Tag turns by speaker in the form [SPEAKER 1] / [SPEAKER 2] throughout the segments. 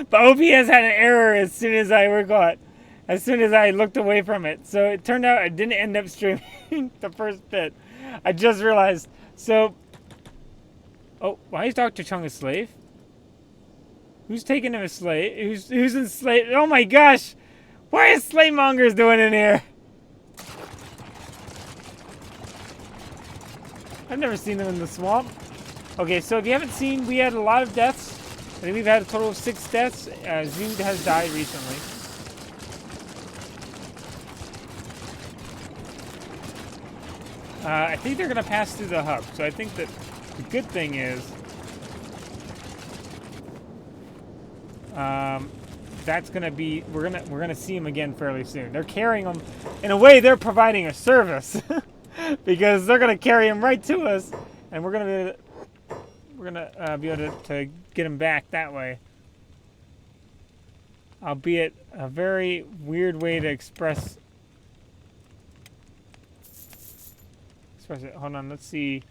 [SPEAKER 1] But OBS had an error as soon as as soon as I looked away from it. So it turned out I didn't end up streaming the first bit. I just realized. So, oh, why is Dr. Chung a slave? Who's taking him as slave? Who's enslaved? Oh my gosh! What is slave mongers doing in here? I've never seen them in the swamp. Okay, so if you haven't seen, we had a lot of deaths. I think we've had a total of 6 deaths. Zood has died recently. I think they're gonna pass through the hub. So I think that the good thing is, that's gonna be we're gonna see them again fairly soon. They're carrying them. In a way, they're providing a service because they're gonna carry them right to us, and we're gonna be able to get them back that way. Albeit a very weird way to express it. Hold on, let's see.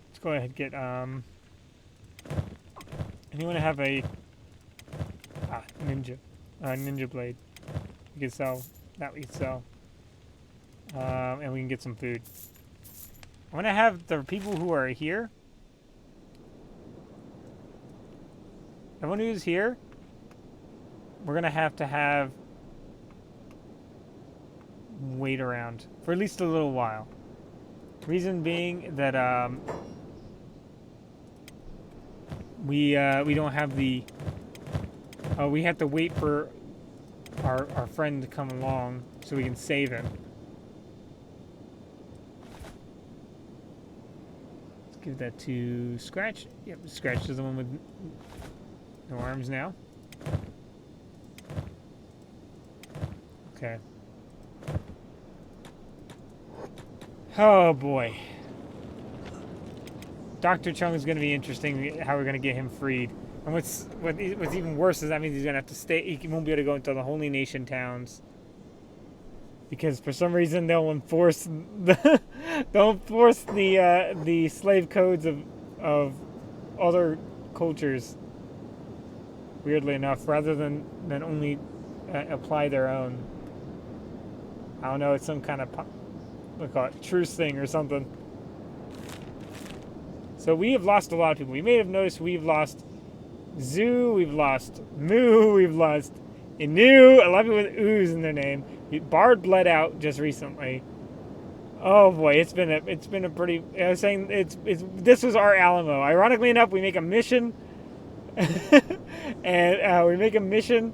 [SPEAKER 1] Let's go ahead and get anyone have a ninja blade? We can sell that. We can sell, and we can get some food. I'm gonna have the people who are here. Everyone who's here, we're gonna have to wait around for at least a little while. Reason being that we don't have the we have to wait for our friend to come along so we can save him. Let's give that to Scratch. Yep, Scratch is the one with no arms now. Okay. Oh boy. Dr. Chung is going to be interesting how we're going to get him freed. And what's even worse is that means he's going to have to stay. He won't be able to go into the Holy Nation towns. Because for some reason they'll enforce the slave codes of other cultures. Weirdly enough, rather than only apply their own. I don't know, it's some kind of we'll call it truce thing or something. So we have lost a lot of people. We may have noticed we've lost Zoo, we've lost Moo, we've lost Inu. A lot of people with ooze in their name. Bard bled out just recently. Oh boy, it's been a pretty. I was saying this was our Alamo. Ironically enough, we make a mission, and we make a mission,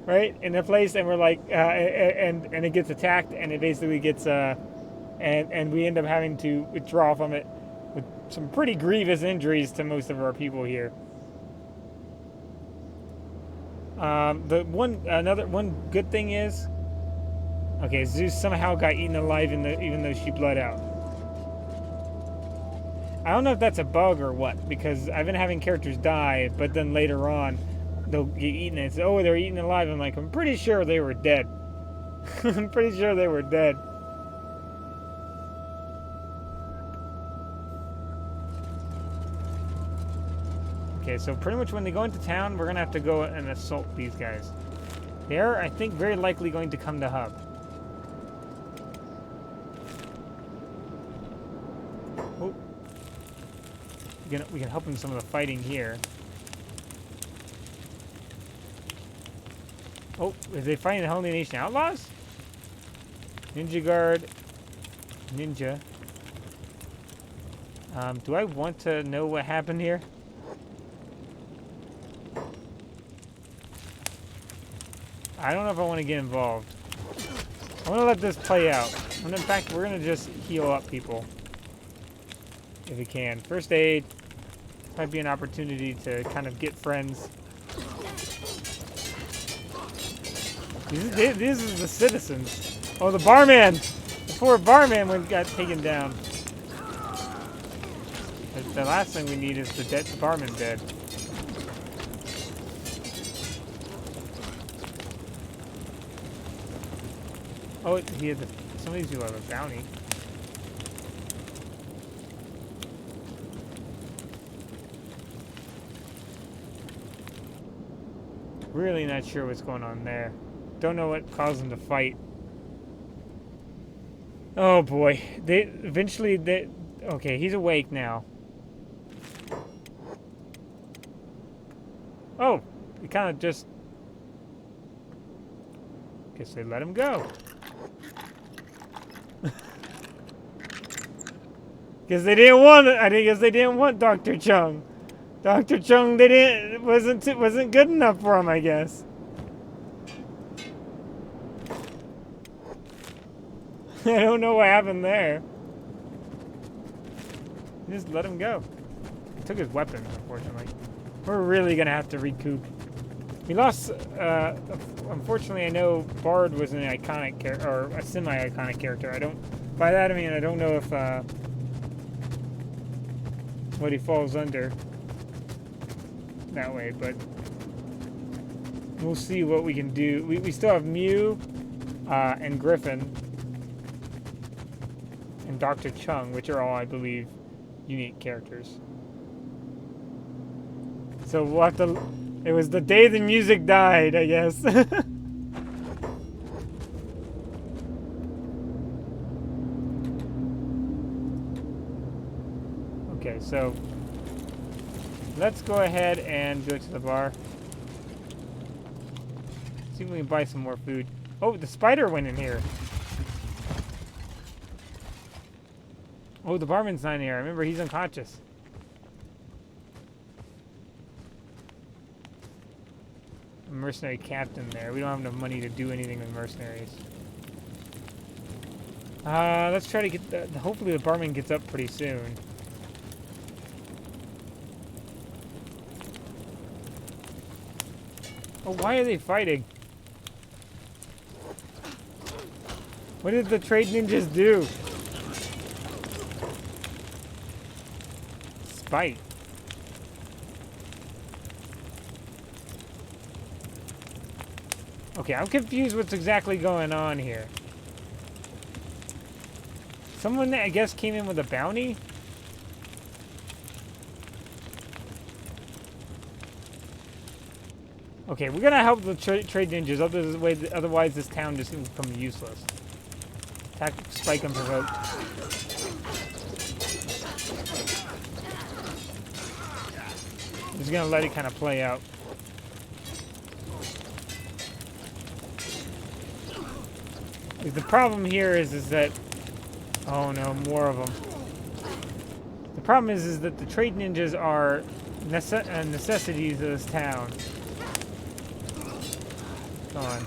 [SPEAKER 1] right, in a place, and we're like, and it gets attacked, and it basically gets and we end up having to withdraw from it with some pretty grievous injuries to most of our people here. Another good thing is, okay, Zeus somehow got eaten alive even though she bled out. I don't know if that's a bug or what, because I've been having characters die, but then later on they'll get eaten and say, oh, they're eaten alive. I'm like, I'm pretty sure they were dead. I'm pretty sure they were dead. Okay, so pretty much when they go into town, we're going to have to go and assault these guys. They're, I think, very likely going to come to hub. Oh. We can help them some of the fighting here. Oh, is they fighting the Holy Nation Outlaws? Ninja Guard. Ninja. Do I want to know what happened here? I don't know if I want to get involved. I want to let this play out. And in fact, we're going to just heal up people. If we can. First aid. Might be an opportunity to kind of get friends. These are the citizens. Oh, the barman! The poor barman got taken down. The last thing we need is the barman dead. Oh, he had some of these people have a bounty. Really not sure what's going on there. Don't know what caused them to fight. Oh boy. Okay, he's awake now. Oh, he kind of just... Guess they let him go. Guess they didn't want it. I guess they didn't want Dr. Chung. Dr. Chung, wasn't good enough for him, I guess. I don't know what happened there. Just let him go. He took his weapons, unfortunately. We're really gonna have to recoup. We lost. Unfortunately, I know Bard was an iconic character, or a semi-iconic character. By that I mean I don't know if what he falls under that way, but we'll see what we can do. We still have Mew and Griffin and Dr. Chung, which are all, I believe, unique characters. So we'll have to... It was the day the music died, I guess. Okay, so... Let's go ahead and go to the bar. See if we can buy some more food. Oh, the spider went in here. Oh, the barman's not in here. Remember, he's unconscious. Mercenary captain there. We don't have enough money to do anything with mercenaries. Let's try to get the... Hopefully the barman gets up pretty soon. Oh, why are they fighting? What did the trade ninjas do? Spite. Okay, I'm confused what's exactly going on here. Someone, I guess, came in with a bounty? Okay, we're gonna help the trade ninjas, otherwise this town just will become useless. Tactic spike unprovoked. I'm just gonna let it kind of play out. The problem here is that... Oh no, more of them. The problem is that the trade ninjas are necessities of this town. Come on.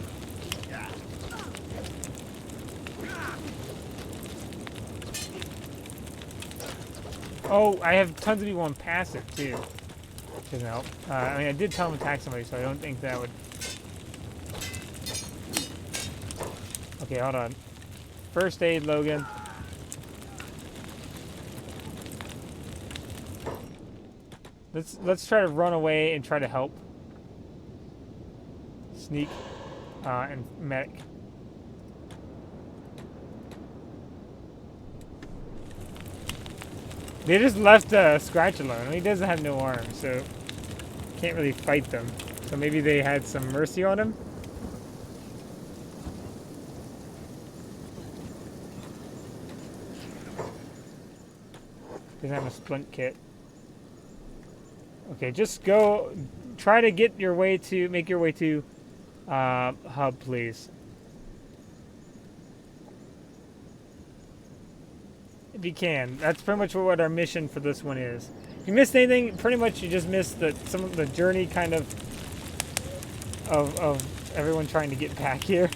[SPEAKER 1] Oh, I have tons of people on passive too. Doesn't help. I mean, I did tell them to attack somebody, so I don't think that would... Okay, hold on. First aid, Logan. Let's try to run away and try to help. Sneak and medic. They just left Scratch alone. He doesn't have no arms, so can't really fight them. So maybe they had some mercy on him. Doesn't have a splint kit. Okay, just go. Try to make your way to hub, please. If you can. That's pretty much what our mission for this one is. If you missed anything, pretty much you just missed some of the journey kind of everyone trying to get back here.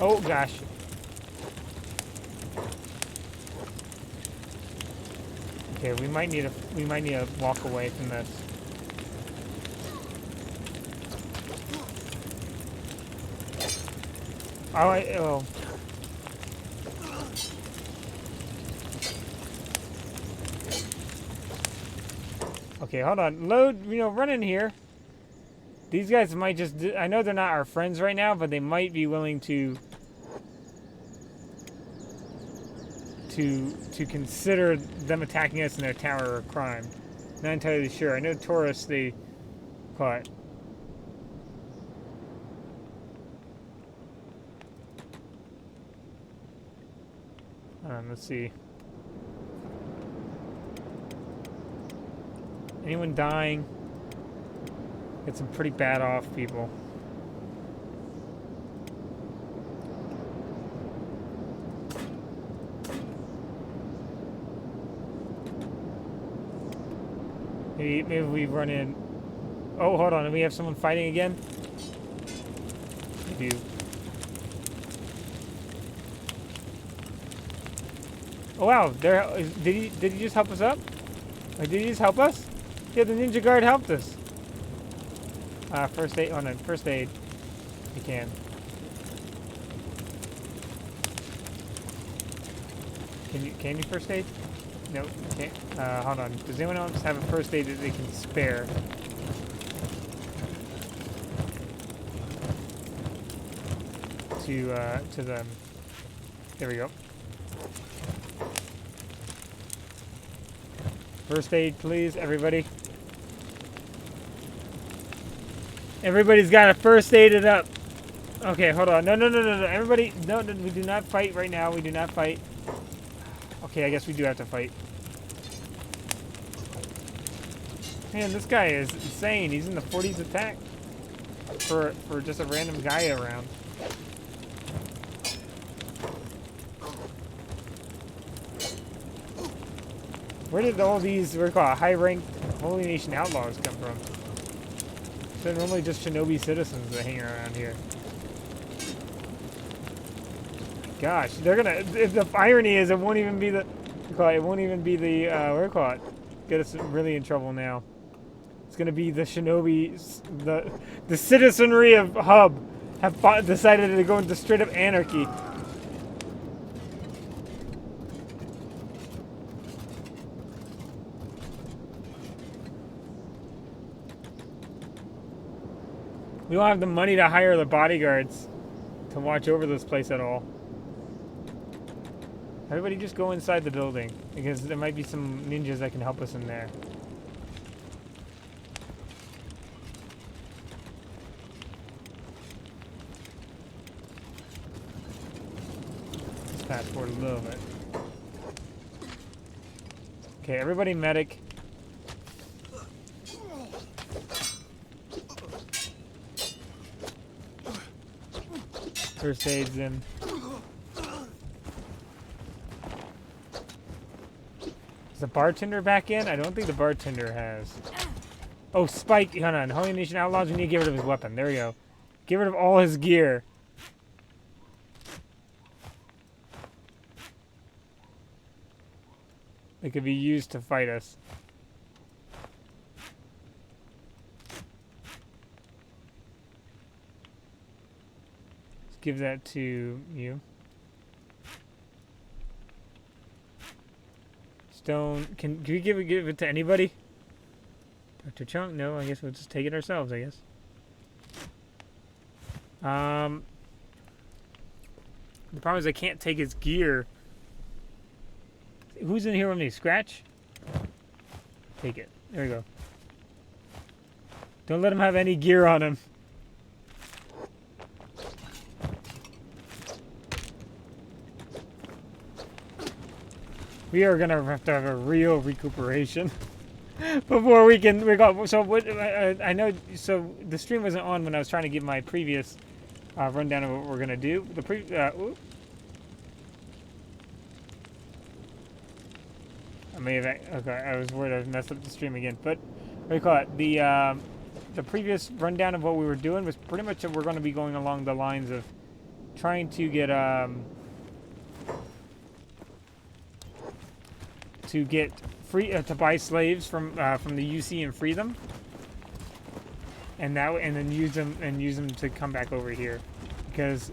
[SPEAKER 1] Oh gosh. Okay, we might need to walk away from this. Oh. Okay, hold on. Load, run in here. These guys might just... I know they're not our friends right now, but they might be willing to to consider them attacking us in their tower a crime. Not entirely sure. I know tourists, they caught. Let's see. Anyone dying? Get some pretty bad off people. Maybe we run in. Oh, hold on. Do we have someone fighting again? We do. Oh wow! Did he just help us up? Like, did he just help us? Yeah, the ninja guard helped us. First aid. Oh no, first aid. You can. Can you first aid? No, can't. Hold on. Does anyone else have a first aid that they can spare? To them. There we go. First aid, please, everybody. Everybody's got to first aid it up. Okay, hold on. No. Everybody, no, we do not fight right now. We do not fight. Okay, I guess we do have to fight. Man, this guy is insane. He's in the 40s attack for just a random guy around. Where did all these, what are called, high-ranked Holy Nation outlaws come from? They're normally just shinobi citizens that hang around here. Gosh, they're gonna. The irony is, it won't even be the. It won't even be the. What do you call it? Get us really in trouble now. It's gonna be the shinobi. The citizenry of Hub have decided to go into straight up anarchy. We don't have the money to hire the bodyguards to watch over this place at all. Everybody just go inside the building, because there might be some ninjas that can help us in there. Let's fast forward a little bit. Okay, everybody medic. First aid's in. Is the bartender back in? I don't think the bartender has. Oh, Spike. Hold on. Holy Nation Outlaws, we need to get rid of his weapon. There we go. Get rid of all his gear. It could be used to fight us. Give that to you. Stone. Can we give it to anybody? Dr. Chunk? No, I guess we'll just take it ourselves, I guess. The problem is I can't take his gear. Who's in here with me? Scratch? Take it. There we go. Don't let him have any gear on him. We are gonna have to have a real recuperation before we can. So what? I know. So the stream wasn't on when I was trying to give my previous rundown of what we're gonna do. I may have. Okay, I was worried I messed up the stream again. But what do you call it? The previous rundown of what we were doing was pretty much we're going to be going along the lines of trying to get free to buy slaves from the UC and free them, and then use them to come back over here, because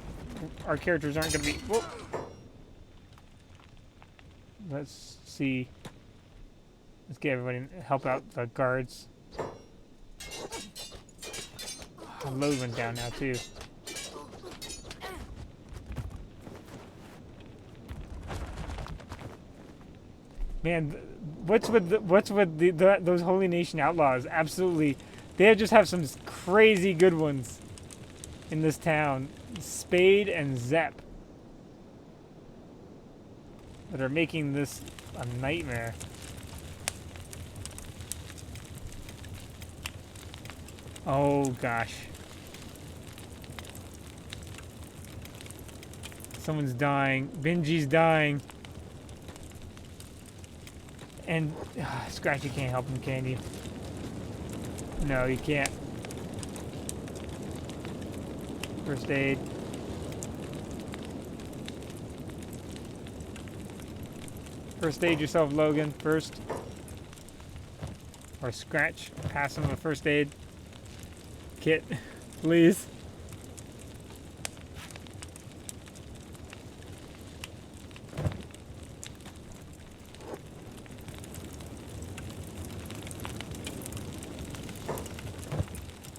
[SPEAKER 1] our characters aren't going to be. Whoa. Let's see. Let's get everybody help out the guards. The load went down now too. Man, those Holy Nation outlaws? Absolutely, they just have some crazy good ones in this town. Spade and Zep that are making this a nightmare. Oh gosh. Someone's dying. Benji's dying. And Scratchy can't help him, can you? No, you can't. First aid. First aid yourself, Logan, first. Or Scratch. Pass him a first aid kit, please.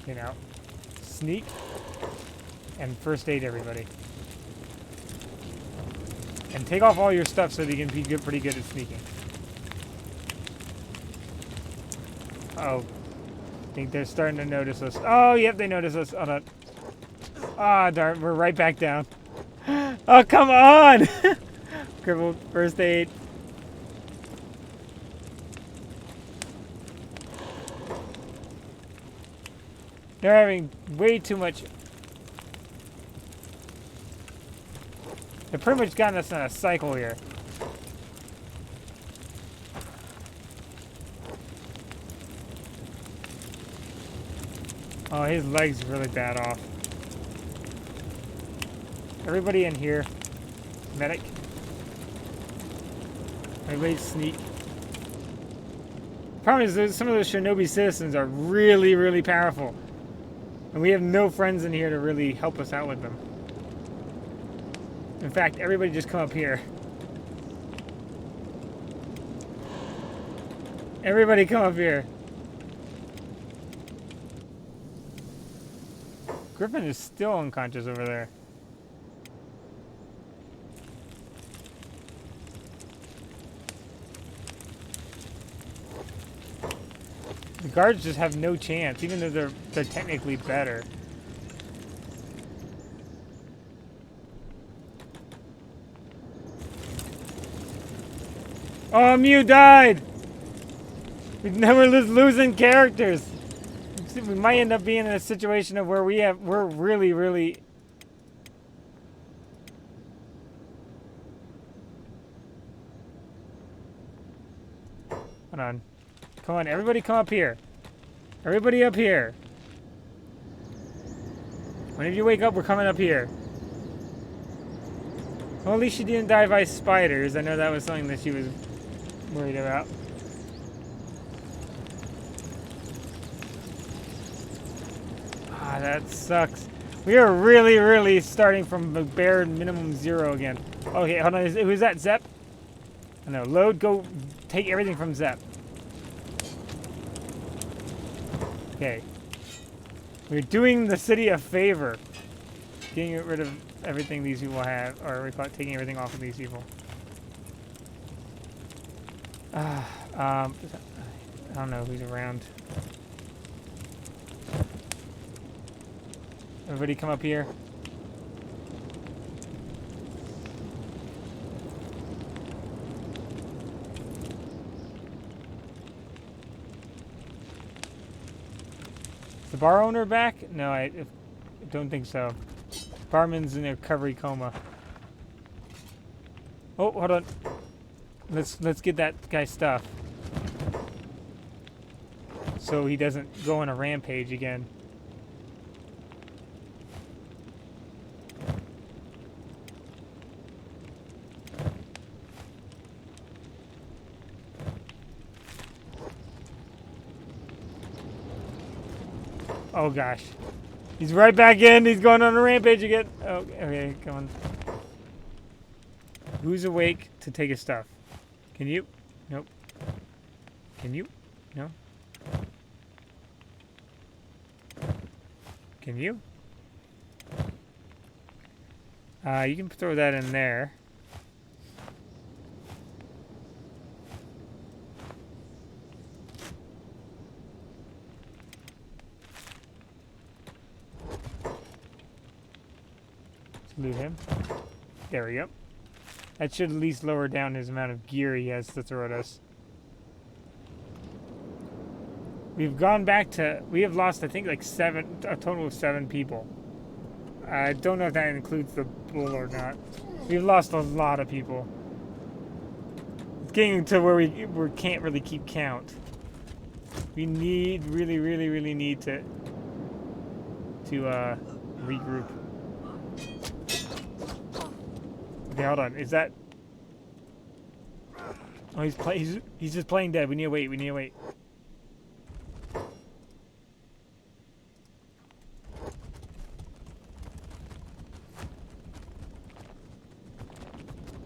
[SPEAKER 1] Okay, now sneak and first aid everybody. And take off all your stuff so that you can be pretty good at sneaking. Oh, I think they're starting to notice us. Oh, yep, they notice us. Hold on. Ah, darn, we're right back down. Oh, come on! Crippled, first aid. They're having way too much. They've pretty much gotten us in a cycle here. Oh, his leg's really bad off. Everybody in here. Medic. Everybody sneak. Problem is, some of those Shinobi citizens are really, really powerful. And we have no friends in here to really help us out with them. In fact, everybody just come up here. Everybody come up here. Griffin is still unconscious over there. The guards just have no chance, even though they're technically better. Oh, Mew died! Now we're losing characters. We might end up being in a situation of where we're really, really. Hold on. Come on, everybody come up here. Everybody up here. Whenever you wake up, we're coming up here. Well, at least she didn't die by spiders. I know that was something that she was worried about. Ah, that sucks. We are really, really starting from a bare minimum 0 again. Okay, hold on. Who's that? Zep? Oh, no, load. Go take everything from Zep. Okay. We're doing the city a favor. Getting rid of everything these people have, or we call it taking everything off of these people. I don't know who's around. Everybody come up here. Is the bar owner back? No, I don't think so. Barman's in a recovery coma. Oh, hold on. Let's get that guy's stuff. So he doesn't go on a rampage again. Oh gosh. He's right back in. He's going on a rampage again. Oh, okay, come on. Who's awake to take his stuff? Can you? Nope. Can you? No. Can you? You can throw that in there. Loot him. There we go. That should at least lower down his amount of gear he has to throw at us. We've gone back to... We have lost, I think, like a total of 7 people. I don't know if that includes the bull or not. We've lost a lot of people. It's getting to where we can't really keep count. We need, really need to regroup. Okay, hold on. Is that... Oh, he's just playing dead. We need to wait. We need to wait.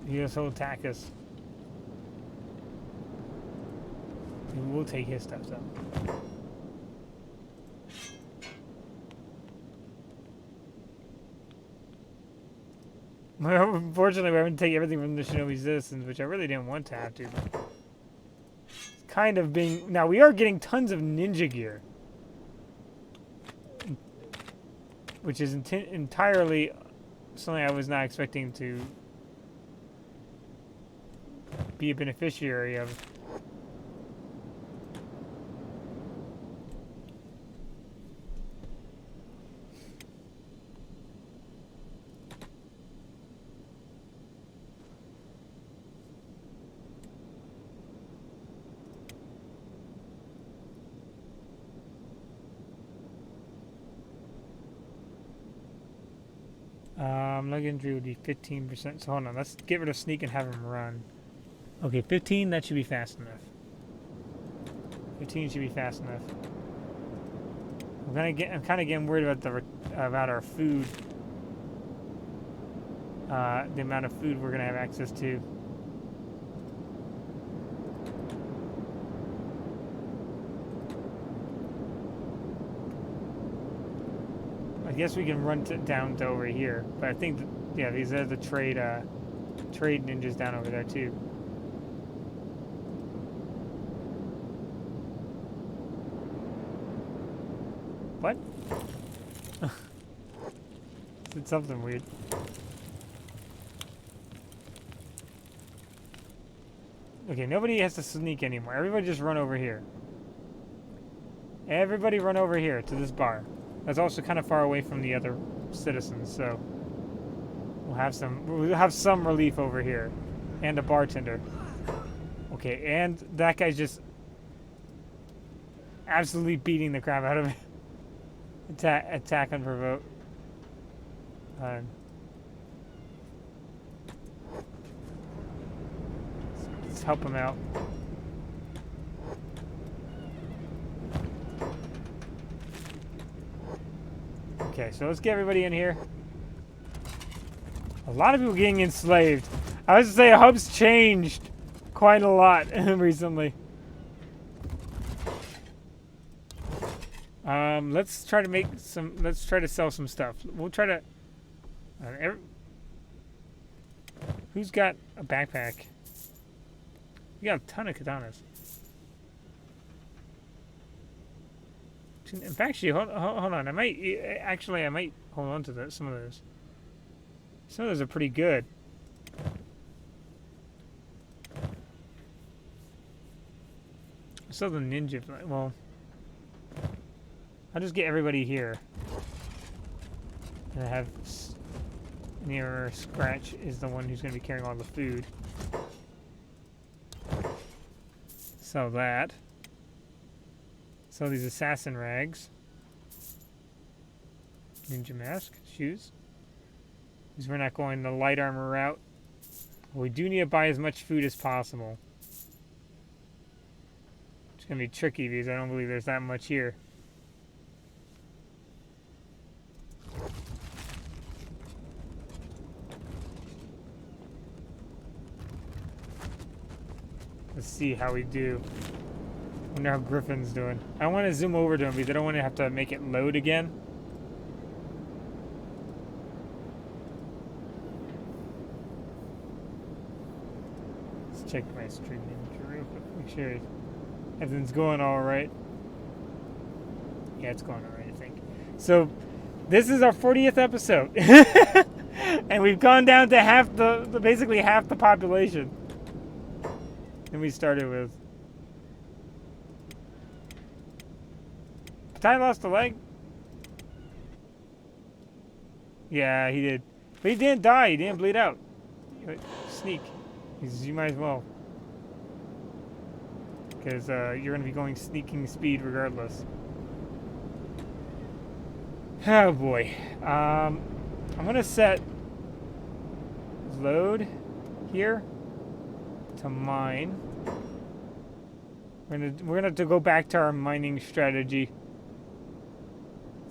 [SPEAKER 1] He'll attack us. We'll take his stuff though. Well, unfortunately, we're having to take everything from the Shinobi citizens, which I really didn't want to have to. But it's kind of being... Now, we are getting tons of ninja gear. Which is entirely something I was not expecting to be a beneficiary of. Lug injury would be 15%. So hold on, let's get rid of sneak and have him run. Okay, 15, that should be fast enough. 15 should be fast enough. I'm kind of getting worried about our food. The amount of food we're gonna have access to. I guess we can run down to over here, but I think yeah, these are the trade ninjas down over there too. What? Did something weird. Okay, nobody has to sneak anymore. Everybody just run over here. Everybody run over here to this bar. That's also kind of far away from the other citizens, so we'll have some relief over here. And a bartender. Okay, and that guy's just absolutely beating the crap out of it. Attack unprovoked. Let's help him out. Okay, so let's get everybody in here. A lot of people getting enslaved. I was to say, hub's changed quite a lot recently. Let's try to sell some stuff. We'll try to... who's got a backpack? We got a ton of katanas. In fact, hold on. I might hold on to some of those. Some of those are pretty good. So the ninja, well, I'll just get everybody here. And I have nearer Scratch is the one who's going to be carrying all the food. So that. So these assassin rags. Ninja mask, shoes. Because we're not going the light armor route. We do need to buy as much food as possible. It's going to be tricky because I don't believe there's that much here. Let's see how we do. Wonder how Griffin's doing. I want to zoom over to him because I don't want to have to make it load again. Let's check my stream manager real quick. Make sure everything's going all right. Yeah, it's going all right, I think. So, this is our 40th episode. And we've gone down to half basically half the population. And we started with. Ty lost a leg? Yeah, he did. But he didn't die. He didn't bleed out. Sneak. You might as well. Because you're going to be going sneaking speed regardless. Oh boy. I'm going to set load here to mine. We're gonna have to go back to our mining strategy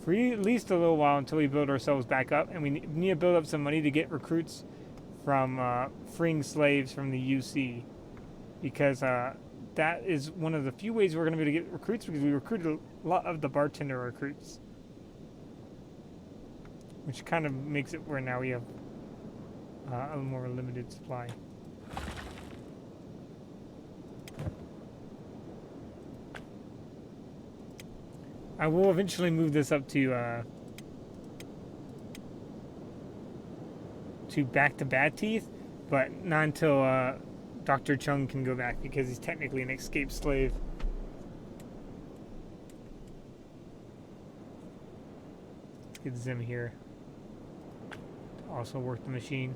[SPEAKER 1] for at least a little while until we build ourselves back up, and we need to build up some money to get recruits from freeing slaves from the UC, because that is one of the few ways we're going to be able to get recruits, because we recruited a lot of the bartender recruits, which kind of makes it where now we have a more limited supply. I will eventually move this up to back to Bad Teeth, but not until Dr. Chung can go back, because he's technically an escaped slave. Let's get Zim here to also work the machine,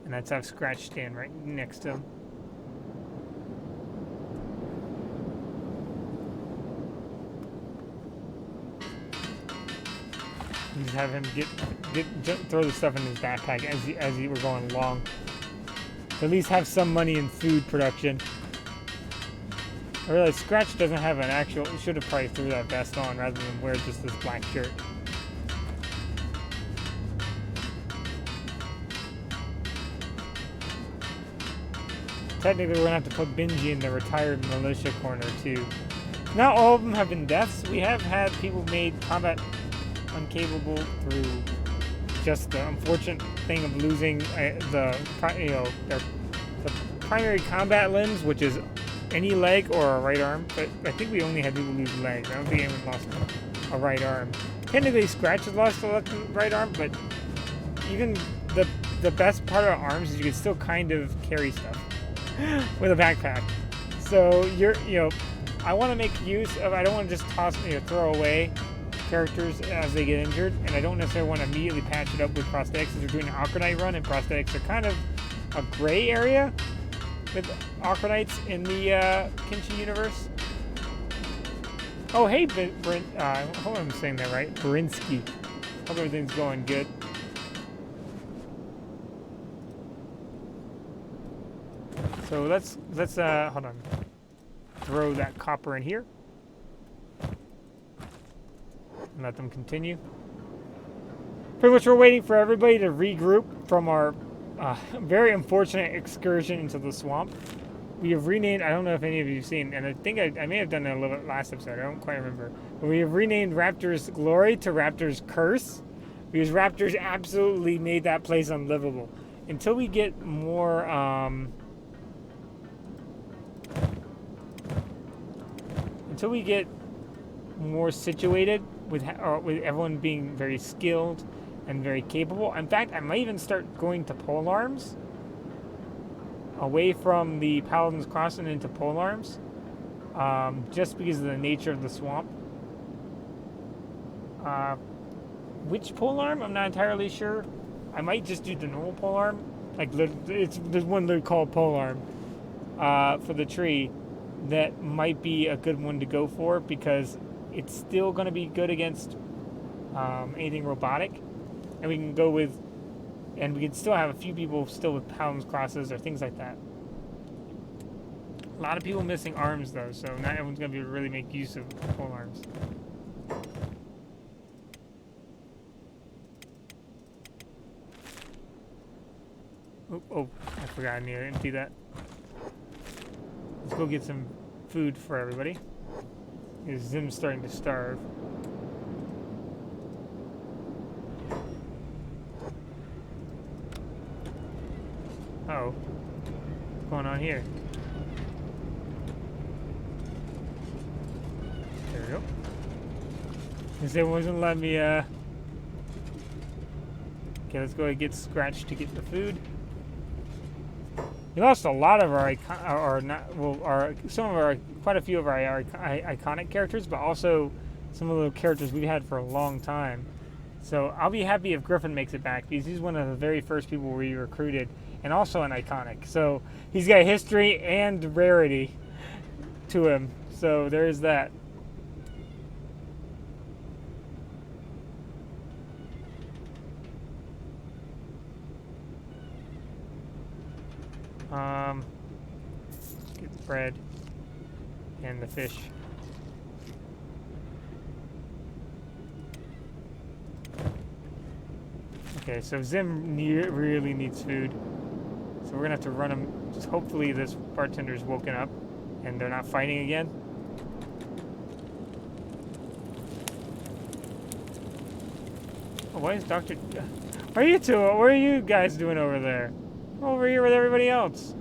[SPEAKER 1] and let's have Scratch stand right next to him. Just have him throw the stuff in his backpack as he were going along. To at least have some money in food production. I realize Scratch doesn't have an actual. Should have probably threw that vest on rather than wear just this black shirt. Technically, we're gonna have to put Benji in the retired militia corner too. Not all of them have been deaths. We have had people made combat uncapable through just the unfortunate thing of losing the primary combat limbs, which is any leg or a right arm. But I think we only had people lose legs. I don't think anyone lost a right arm. Technically, Scratch has lost a left and right arm, but even the best part of arms is you can still kind of carry stuff with a backpack. So I want to make use of. I don't want to just throw away characters as they get injured, and I don't necessarily want to immediately patch it up with prosthetics, as we're doing an Okranite run, and prosthetics are kind of a gray area with Okranites in the Kenshi universe. Oh, hey, Brent. I hope I'm saying that right. Berinsky. Hope everything's going good. So let's hold on. Throw that copper in here. And let them continue. Pretty much we're waiting for everybody to regroup from our very unfortunate excursion into the swamp. We have renamed, I don't know if any of you have seen, and I think I may have done it a little bit last episode, I don't quite remember. But we have renamed Raptor's Glory to Raptor's Curse, because Raptors absolutely made that place unlivable. Until we get more, situated with everyone being very skilled and very capable. In fact, I might even start going to polearms, away from the Paladin's Cross and into polearms, just because of the nature of the swamp. Which polearm? I'm not entirely sure. I might just do the normal polearm. There's one literally called polearm for the tree that might be a good one to go for, because it's still going to be good against anything robotic, and we can go with, and we can still have a few people still with Paladin's Crosses or things like that. A lot of people missing arms though, so not everyone's going to be able to really make use of pole arms. Oh, I forgot I need to empty that. Let's go get some food for everybody. Zim's starting to starve. Uh-oh. What's going on here? There we go. Because it wasn't letting me Okay, let's go and get Scratch to get the food. We lost a lot of our quite a few of our iconic characters, but also some of the characters we've had for a long time. So I'll be happy if Griffin makes it back, because he's one of the very first people we recruited, and also an iconic. So he's got history and rarity to him. So there's that. Get the bread and the fish. Okay, so Zim really needs food. So we're gonna have to run him. Just hopefully this bartender's woken up and they're not fighting again. Oh, why is Dr. What are you guys doing over there? I'm over here with everybody else.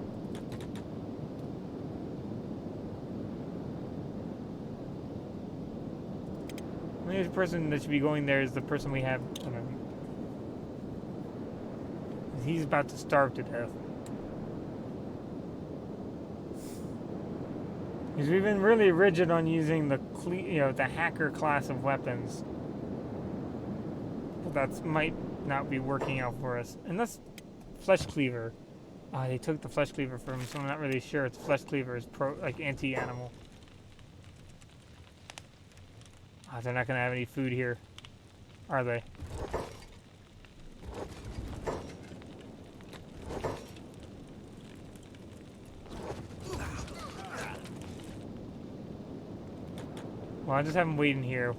[SPEAKER 1] The only person that should be going there is the person we have. He's about to starve to death. Because we've been really rigid on using the hacker class of weapons. But that might not be working out for us. Unless Flesh Cleaver. They took the Flesh Cleaver from him, so I'm not really sure if Flesh Cleaver is anti-animal. They're not going to have any food here, are they? Well, I'll just have them waiting here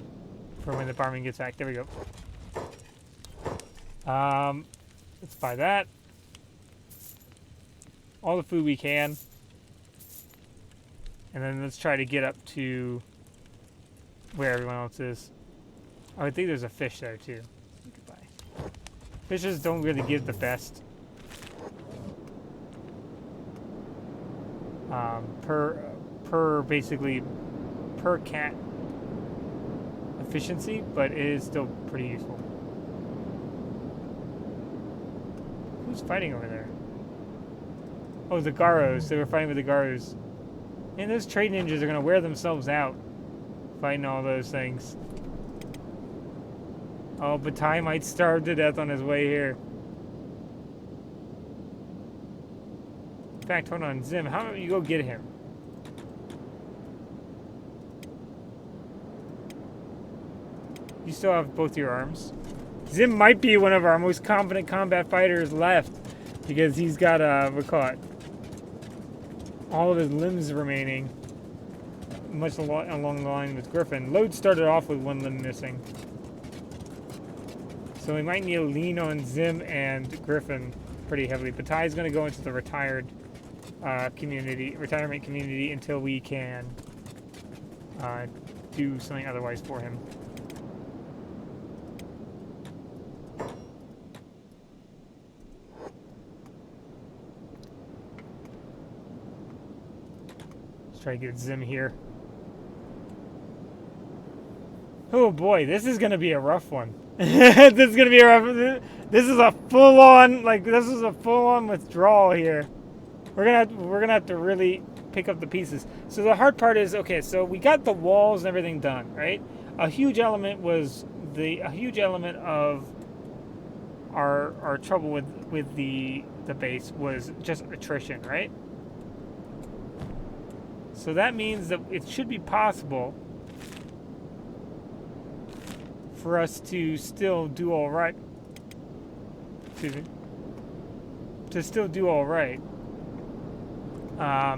[SPEAKER 1] for when the barman gets back. There we go. Let's buy that. All the food we can. And then let's try to get up to where everyone else is. Oh, I think there's a fish there too. Goodbye. Fishes don't really give the best per cat efficiency, but it is still pretty useful. Who's fighting over there? Oh, the Garos. They were fighting with the Garos. And those trade ninjas are going to wear themselves out fighting all those things. Oh, Batai might starve to death on his way here. In fact, hold on. Zim, how about you go get him? You still have both your arms. Zim might be one of our most competent combat fighters left, because he's got all of his limbs remaining, much along the line with Griffin. Load started off with one limb missing, so we might need to lean on Zim and Griffin pretty heavily. But Ty's going to go into the retirement community until we can do something otherwise for him. Try to get Zim here. Oh boy, this is gonna be a rough one. This is gonna be a rough. This is a full-on withdrawal here. We're gonna have to really pick up the pieces. So the hard part is, okay, so we got the walls and everything done, right? A huge element of our trouble with the base was just attrition, right? So that means that it should be possible for us to still do all right. Excuse me. To still do all right.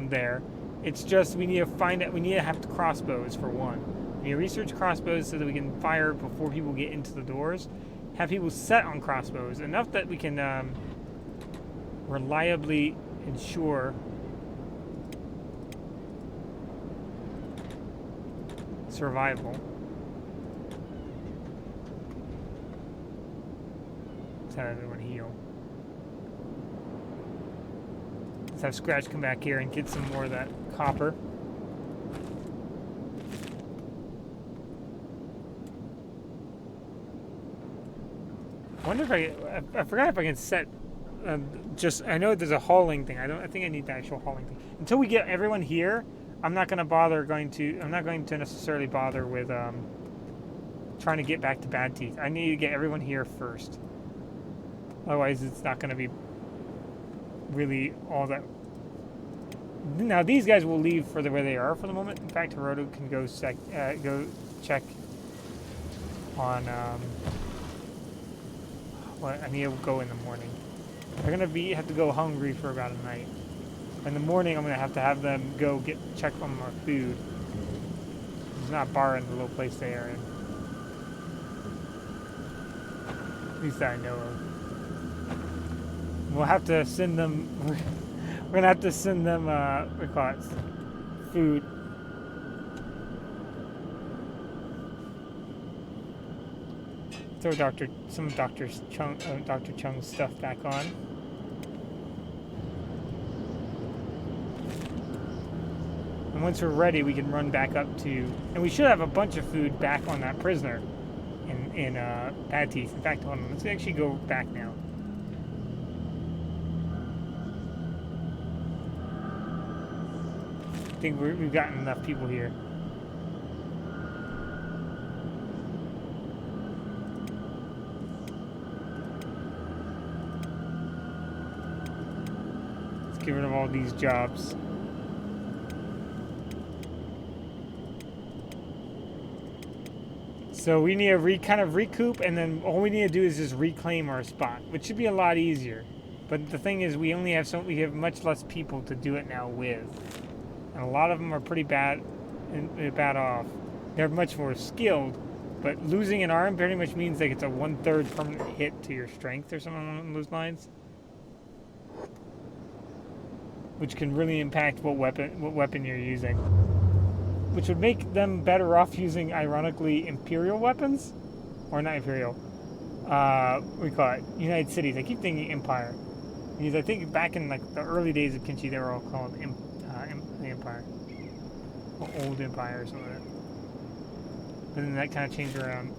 [SPEAKER 1] There. It's just we need to have the crossbows for one. We need to research crossbows so that we can fire before people get into the doors. Have people set on crossbows enough that we can reliably ensure survival. Let's have everyone heal. Let's have Scratch come back here and get some more of that copper. I wonder if I forgot if I can set just, I know there's a hauling thing. I think I need the actual hauling thing. Until we get everyone here, I'm not going to necessarily bother with trying to get back to Bad Teeth. I need to get everyone here first. Otherwise, it's not going to be really all that. Now, these guys will leave for where they are for the moment. In fact, Hiroto can go check on what I need to go in the morning. They're gonna have to go hungry for about a night. In the morning, I'm gonna have them go check on more food. There's not a bar in the little place they are in. At least I know of. We'll have to send them. We're gonna have to send them. What do you call it? Food. Throw some of Dr. Chung's stuff back on. And once we're ready, we can run back up to, and we should have a bunch of food back on that prisoner in Bad Teeth. In fact, hold on, let's actually go back now. I think we've gotten enough people here. Let's get rid of all these jobs. So we need to kind of recoup, and then all we need to do is just reclaim our spot, which should be a lot easier. But the thing is, we have much less people to do it now with, and a lot of them are pretty bad off. They're much more skilled, but losing an arm pretty much means like it's a 1/3 permanent hit to your strength or something along those lines, which can really impact what weapon you're using. Which would make them better off using, ironically, Imperial weapons. Or not Imperial. We call it United Cities. I keep thinking Empire. Because I think back in like the early days of Kenshi, they were all called the Empire. Or Old Empire or something like that. But then that kind of changed around.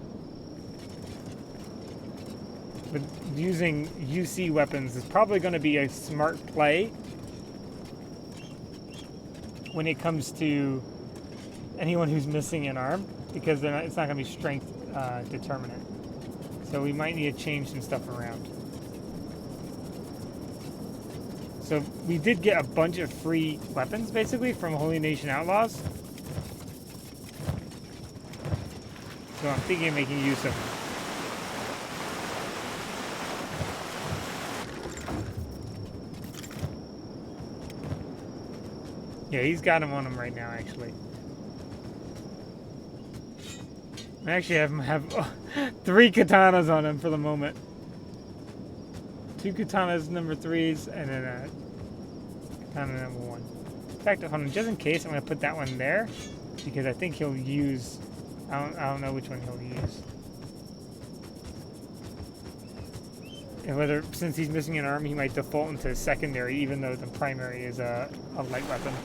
[SPEAKER 1] But using UC weapons is probably going to be a smart play when it comes to anyone who's missing an arm, because it's not going to be strength determinant. So we might need to change some stuff around. So we did get a bunch of free weapons, basically, from Holy Nation Outlaws. So I'm thinking of making use of them. Yeah, he's got him on him right now, actually. I actually have 3 katanas on him for the moment. 2 katanas number 3s, and then a katana number 1. In fact, hold on, just in case, I'm going to put that one there, because I think he'll use, I don't know which one he'll use. And whether, since he's missing an arm, he might default into secondary, even though the primary is a light weapon.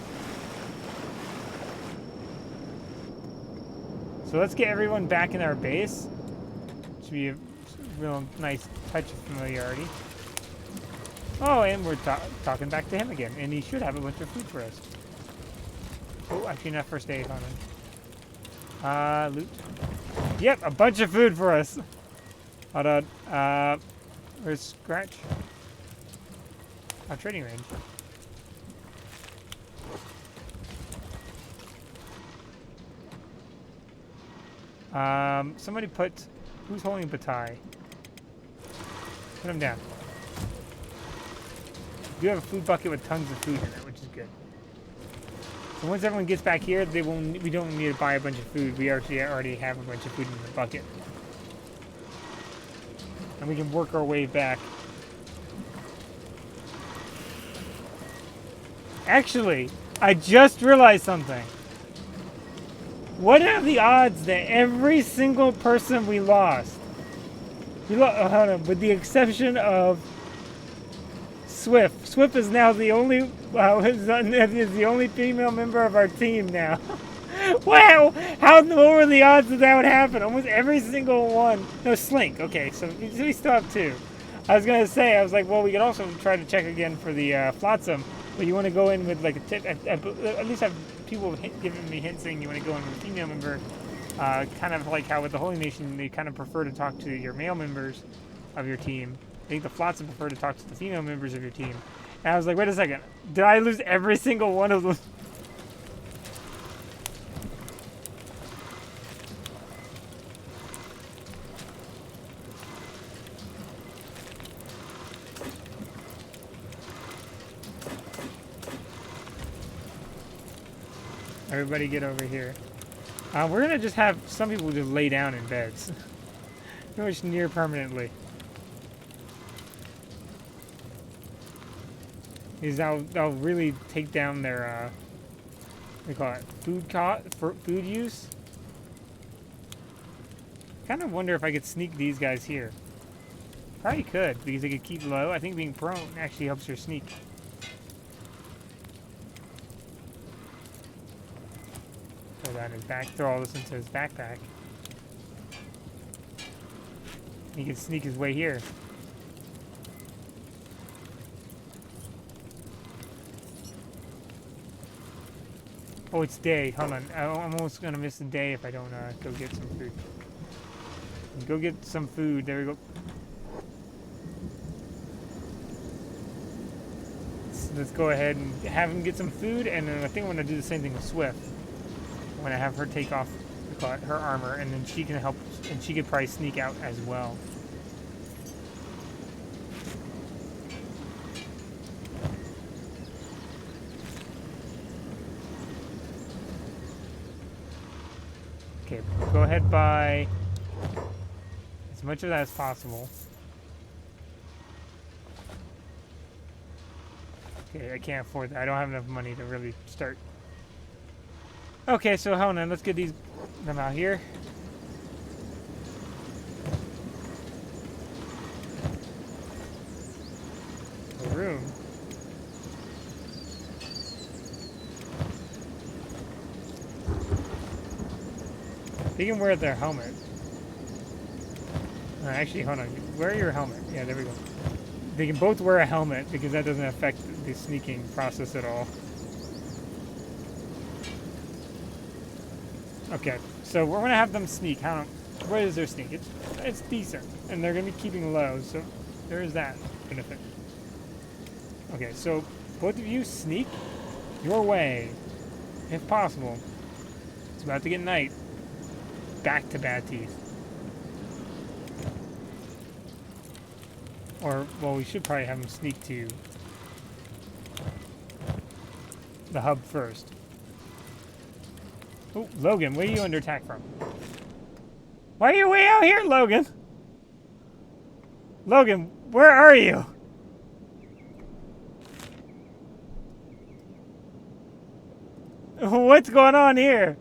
[SPEAKER 1] So let's get everyone back in our base. Should be a real nice touch of familiarity. Oh, and we're talking back to him again, and he should have a bunch of food for us. Oh, actually not first aid on him. Loot. Yep, a bunch of food for us. Hold on. Where's Scratch? Trading range. Somebody who's holding Batai? Put him down. We do have a food bucket with tons of food in it, which is good. So once everyone gets back here, we don't need to buy a bunch of food. We actually already have a bunch of food in the bucket. And we can work our way back. Actually, I just realized something. What are the odds that every single person we lost, with the exception of Swift. Swift is now the only is the only female member of our team now. Wow! What were the odds that that would happen? Almost every single one. No, Slink. Okay, so we still have 2. I was gonna say, I was like, well, we could also try to check again for the Flotsam, but you want to go in with like a tip. At least have people giving me hints saying you want to go in with a female member. Kind of like how with the Holy Nation, they kind of prefer to talk to your male members of your team. I think the Flotsam prefer to talk to the female members of your team. And I was like, wait a second, did I lose every single one of them? Everybody get over here. We're gonna just have some people just lay down in beds. Pretty much near permanently. Because that'll really take down their, what do you call it, food use? Kind of wonder if I could sneak these guys here. Probably could, because they could keep low. I think being prone actually helps your sneak. Throw that in his back. Throw all this into his backpack. He can sneak his way here. Oh, it's day. Hold on. I'm almost going to miss the day if I don't go get some food. Go get some food. There we go. So let's go ahead and have him get some food, and then I think I'm going to do the same thing with Swift. I'm going to have her take off her armor, and then she can help, and she could probably sneak out as well. Okay, go ahead, buy as much of that as possible. Okay, I can't afford that. I don't have enough money to really start. Okay, so hold on. Let's get them out here. A room. They can wear their helmet. Actually, hold on. Wear your helmet. Yeah, there we go. They can both wear a helmet because that doesn't affect the sneaking process at all. Okay, so we're gonna have them sneak. What is their sneak? It's decent, and they're gonna be keeping low, so there is that benefit. Okay, so both of you sneak your way, if possible. It's about to get night. Back to Bad Teeth. Or, well, we should probably have them sneak to the hub first. Oh, Logan, where are you under attack from? Why are you way out here, Logan? Logan, where are you? What's going on here?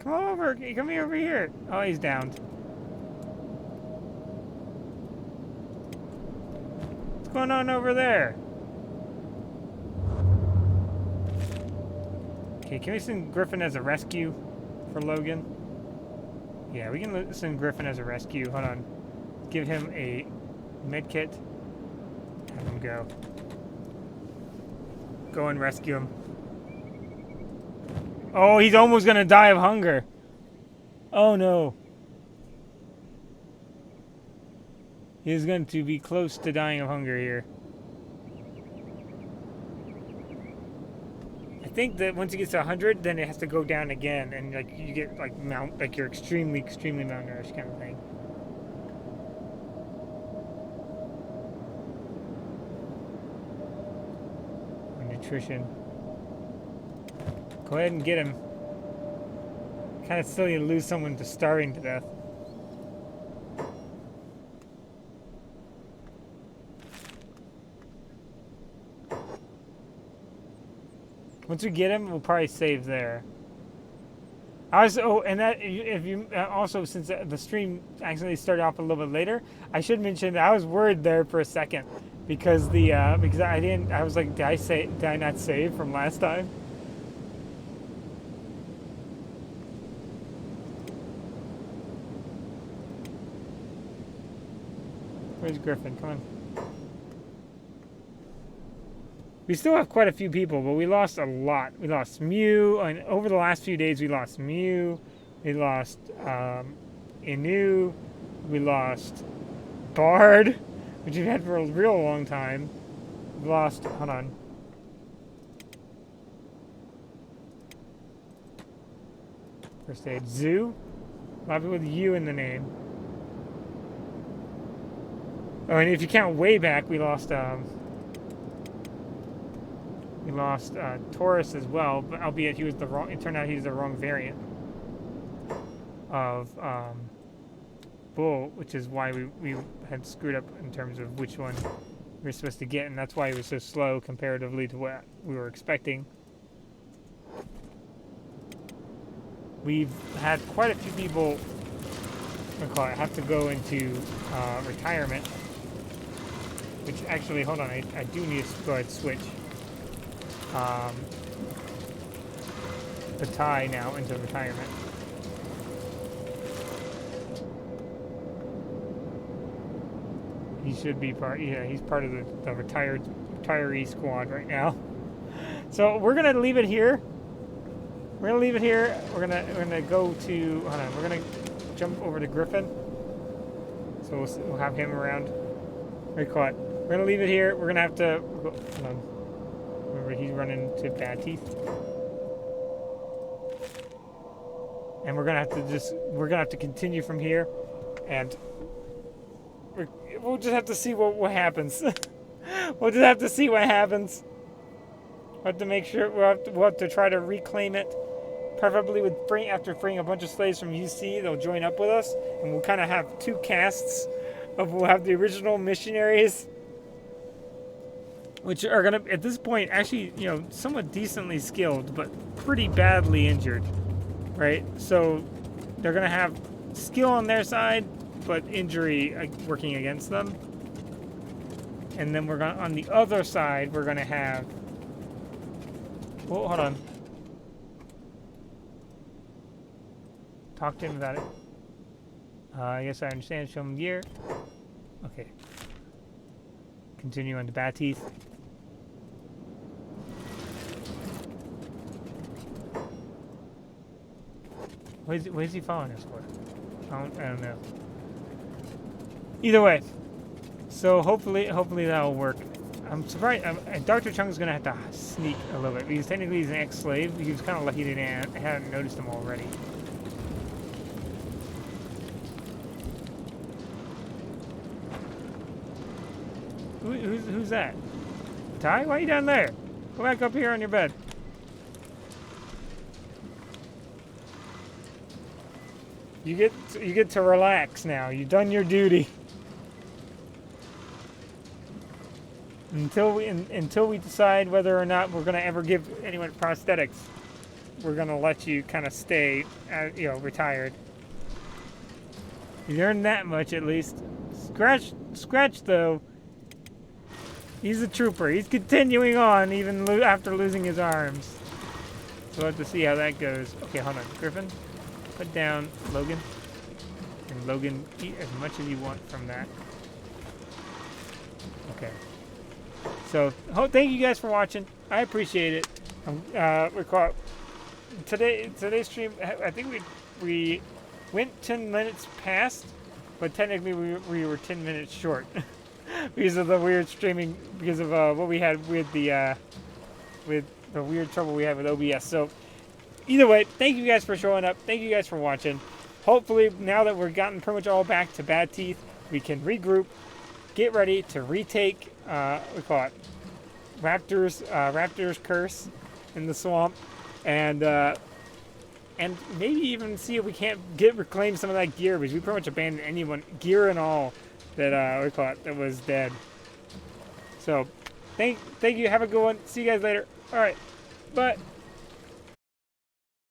[SPEAKER 1] Come over, come over here. Oh, he's downed. What's going on over there? Okay, can we send Griffin as a rescue for Logan? Yeah, we can send Griffin as a rescue. Hold on. Give him a med kit. Have him go. Go and rescue him. Oh, he's almost gonna die of hunger. Oh no. He's going to be close to dying of hunger here. I think that once it gets to 100, then it has to go down again, and like you get like you're extremely malnourished kind of thing. Nutrition. Go ahead and get him. Kind of silly to lose someone to starving to death. Once we get him, we'll probably save there. And that if you also, since the stream accidentally started off a little bit later, I should mention that I was worried there for a second because because I was like, did I not save from last time? Where's Griffin? Come on. We still have quite a few people, but we lost a lot. We lost Mew, and over the last few days we lost Mew, we lost Inu, we lost Bard, which we've had for a real long time. We lost, hold on. First aid, Zoo. A lot of people with U in the name. Oh, and if you count way back, we lost Taurus as well, but albeit he was the wrong. It turned out he was the wrong variant of Bull, which is why we had screwed up in terms of which one we were supposed to get, and that's why he was so slow comparatively to what we were expecting. We've had quite a few people have to go into retirement, which actually, hold on, I do need to go ahead and switch the tie now into retirement. He should be part, yeah, he's part of the retiree squad right now. So we're gonna leave it here. We're gonna leave it here. We're gonna go to, hold on, we're gonna jump over to Griffin. So we'll have him around. We're gonna leave it here. We're gonna have to, hold on. Remember, he's running to Bad Teeth. And we're gonna have to continue from here, and we'll just have to see what happens. We'll just have to see what happens. We'll have to make sure, we'll have to try to reclaim it, preferably after freeing a bunch of slaves from UC. They'll join up with us, and we'll kind of have two casts we'll have the original missionaries, which are going to, at this point, actually, somewhat decently skilled, but pretty badly injured, right? So they're going to have skill on their side, but injury working against them. And then on the other side, we're going to have, hold on. Talk to him about it. Yes, I understand. Show him gear. Okay. Continue on to Bat Teeth. What is he following us for? I don't know. Either way, so hopefully that'll work. I'm surprised. Dr. Chung's gonna have to sneak a little bit because technically he's an ex-slave. He was kind of lucky that I hadn't noticed him already. Who's that? Ty, why are you down there? Go back up here on your bed. You get to relax now. You've done your duty. Until we decide whether or not we're gonna ever give anyone prosthetics, we're gonna let you kind of stay, retired. You earned that much at least. Scratch though. He's a trooper. He's continuing on even after losing his arms. So we'll have to see how that goes. Okay, hold on, Griffin. Put down Logan. And Logan, eat as much as you want from that. Okay. So, thank you guys for watching. I appreciate it. Today's stream, I think we went 10 minutes past, but technically we were 10 minutes short because of the weird streaming, because of what we had with the weird trouble we had with OBS. So, either way, thank you guys for showing up. Thank you guys for watching. Hopefully, now that we've gotten pretty much all back to Bad Teeth, we can regroup, get ready to retake, Raptor's Curse in the swamp, and maybe even see if we can't reclaim some of that gear, because we pretty much abandoned anyone, gear and all, that that was dead. So, thank you. Have a good one. See you guys later. All right, bye.